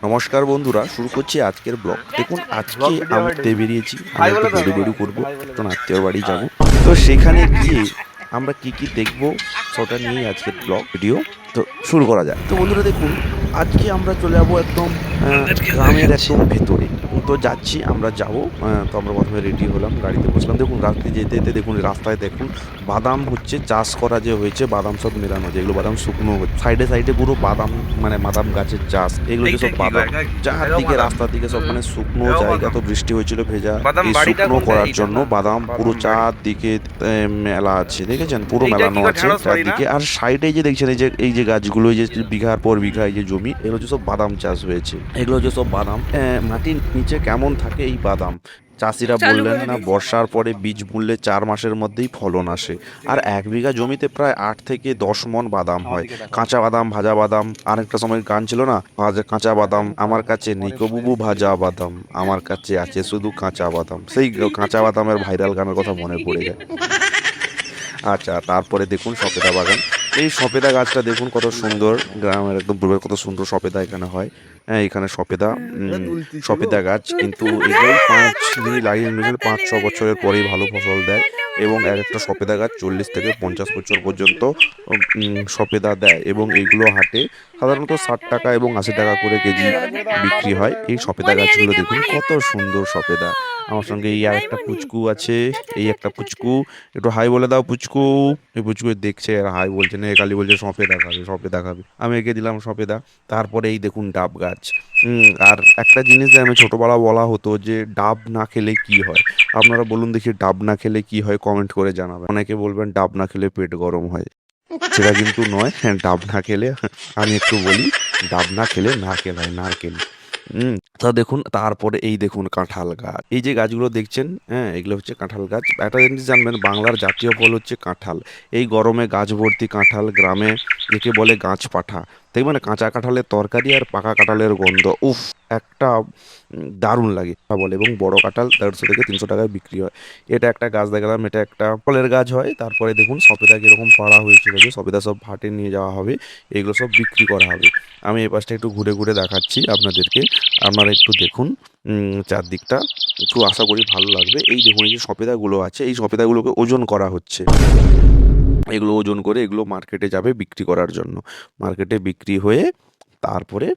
নমস্কার বন্ধুরা, শুরু করছি আজকের ব্লগ। দেখুন, আজকে আমরা বেরিয়েছি, আমরা একটু বেরু করবো, একটু আত্মীয়র বাড়ি যাব। তো সেখানে গিয়ে আমরা কি কি দেখবো সেটা নিয়েই আজকের ব্লগ ভিডিও। তো শুরু করা যায়। তো বন্ধুরা দেখুন, আজকে আমরা চলে যাবো একদম গ্রামের একদম ভেতরে। তো যাচ্ছি, আমরা যাব। তো আমরা প্রথমে রেডি হলাম, গাড়িতে বসলাম। দেখুন রাস্তায় যেতে যেতে দেখুন, রাস্তায় দেখুন বাদাম হচ্ছে, চাষ করা যে হয়েছে, বাদাম সব মেলানো, যেগুলো বাদাম শুকনো হচ্ছে, সাইডে সাইডে পুরো বাদাম, মানে বাদাম গাছের চাষ, এগুলো যে সব বাদাম চারদিকে রাস্তার দিকে সব, মানে শুকনো জায়গা, তো বৃষ্টি হয়েছিল ভেজা, এই শুকনো করার জন্য বাদাম পুরো চারদিকে মেলা আছে, দেখেছেন পুরো মেলানো আছে চারদিকে। আর সাইডে যে দেখছেন, এই যে গাছগুলো, এই যে বিঘার পর বিঘা এই যে জমি, এগুলো যে সব বাদাম চাষ হয়েছে, এগুলো যে সব বাদাম। মাটির নিচে কেমন থাকে এই বাদাম, চাষিরা বললেন না বর্ষার পরে বীজ বুনলে 4 মাসের মধ্যেই ফলন আসে। আর 1 বিঘা জমিতে প্রায় 8 থেকে 10 মণ বাদাম হয়। কাঁচা বাদাম, ভাজা বাদাম, আর একটা সময় গান ছিল না, কাঁচা বাদাম আমার কাছে নেই কো বুবু, ভাজা বাদাম আমার কাছে আছে শুধু কাঁচা বাদাম। সেই কাঁচা বাদামের ভাইরাল গানের কথা মনে পড়ে যায়। আচ্ছা, তারপরে দেখুন সপেদা বাগান। এই সপেদা গাছটা দেখুন কত সুন্দর, গ্রামের একদম পূর্বের কত সুন্দর সপেদা এখানে হয়। হ্যাঁ, এখানে সপেদা সপেদা গাছ, কিন্তু এগুলোই 5 দিনই লাগিয়ে নিয়েছিল, 5-6 বছরের পরেই ভালো ফসল দেয়। এবং এক একটা সপেদা গাছ 40 থেকে 50 বছর পর্যন্ত সপেদা দেয়। এবং এইগুলো হাটে সাধারণত 60 টাকা এবং 80 টাকা করে কেজি বিক্রি হয়। এই সপেদা গাছগুলো দেখুন কত সুন্দর সপেদা। আমার সঙ্গে এই আর একটা পুচকু আছে, এই একটা পুচকু, একটু হাই বলে দাও পুচকু। এই পুচকু দেখছে আর হাই বলছে না, কালি বলছে সপেদা খাবে, সপেদা খাবে। আমি এঁকে দিলাম সপেদা। তারপরে এই দেখুন ডাব গাছ। আর একটা জিনিস যে আমি ছোটবেলা বলা হতো যে ডাব না খেলে কি হয়, আপনারা বলুন দেখি ডাব না খেলে কি হয়, কমেন্ট করে জানাবেন। অনেকে বলবেন ডাব না খেলে পেট গরম হয়, সেটা কিন্তু নয়। ডাব না খেলে, আমি একটু বলি, ডাব না খেলে নারকেল হয়, নারকেল। তা দেখুন, তারপরে এই দেখুন কাঁঠাল গাছ। এই যে গাছগুলো দেখছেন, হ্যাঁ, এগুলো হচ্ছে কাঁঠাল গাছ। একটা জিনিস জানবেন, বাংলার জাতীয় ফল হচ্ছে কাঁঠাল। এই গরমে গাছ ভর্তি কাঁঠাল, গ্রামে একে বলে গাছ পাঠা। দেখবেন কাঁচা কাঁঠালের তরকারি আর পাকা কাঁঠালের গন্ধ, উফ, একটা দারুণ লাগে বলে। এবং বড় কাঁঠাল 150 থেকে 300 টাকায় বিক্রি হয়। এটা একটা গাছ দেখালাম, এটা একটা ফলের গাছ হয়। তারপরে দেখুন সবেদা কিরকম পাড়া হয়েছিল, যে সবেদা সব হাটে নিয়ে যাওয়া হবে, এগুলো সব বিক্রি করা হবে। আমি এই পাশটা একটু ঘুরে ঘুরে দেখাচ্ছি আপনাদেরকে, আপনারা একটু দেখুন চারদিকটা, একটু আশা করি ভালো লাগবে। এই দেখুন, এই যে সবেদাগুলো আছে, এই সবেদাগুলোকে ওজন করা হচ্ছে। এগুলো ওজন করে এগুলো মার্কেটে যাবে বিক্রি করার জন্য। মার্কেটে বিক্রি হয়ে তারপরে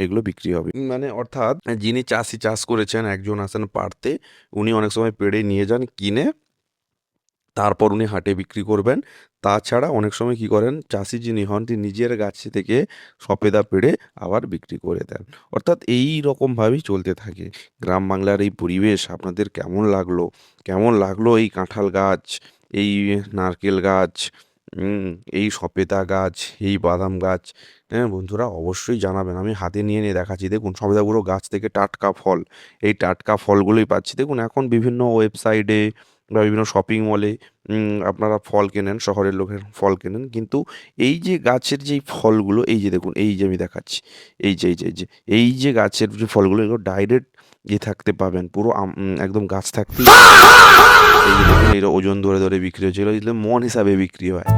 এগুলো বিক্রি হবে। মানে অর্থাৎ যিনি চাষি চাষ করেছেন, একজন আসেন পাড়তে, উনি অনেক সময় পেড়ে নিয়ে যান কিনে, তারপর উনি হাটে বিক্রি করবেন। তাছাড়া অনেক সময় কী করেন, চাষি যিনি হন তিনি নিজের গাছ থেকে সপেদা পেড়ে আবার বিক্রি করে দেন। অর্থাৎ এই রকমভাবেই চলতে থাকে। গ্রাম বাংলার এই পরিবেশ আপনাদের কেমন লাগলো? কেমন লাগলো এই কাঁঠাল গাছ, এই নারকেল গাছ, উম, এই সপেদা গাছ, এই বাদাম গাছ? হ্যাঁ বন্ধুরা, অবশ্যই জানাবেন। আমি হাতে নিয়ে নিয়ে দেখাচ্ছি, দেখুন সবেদাগুলো গাছ থেকে টাটকা ফল। এই টাটকা ফলগুলোই পাচ্ছি। দেখুন এখন বিভিন্ন ওয়েবসাইটে বা বিভিন্ন শপিং মলে আপনারা ফল কেনেন, শহরের লোকের ফল কেনেন, কিন্তু এই যে গাছের যেই ফলগুলো, এই যে দেখুন, এই যে আমি দেখাচ্ছি, এই যে গাছের যে ফলগুলো, এগুলো ডাইরেক্ট থাকতে পাবেন, পুরো একদম গাছ থাকতেই। এই যে দেখুন, এর ওজন ধরে ধরে বিক্রি হচ্ছে, এগুলো মন হিসাবে বিক্রি হয়।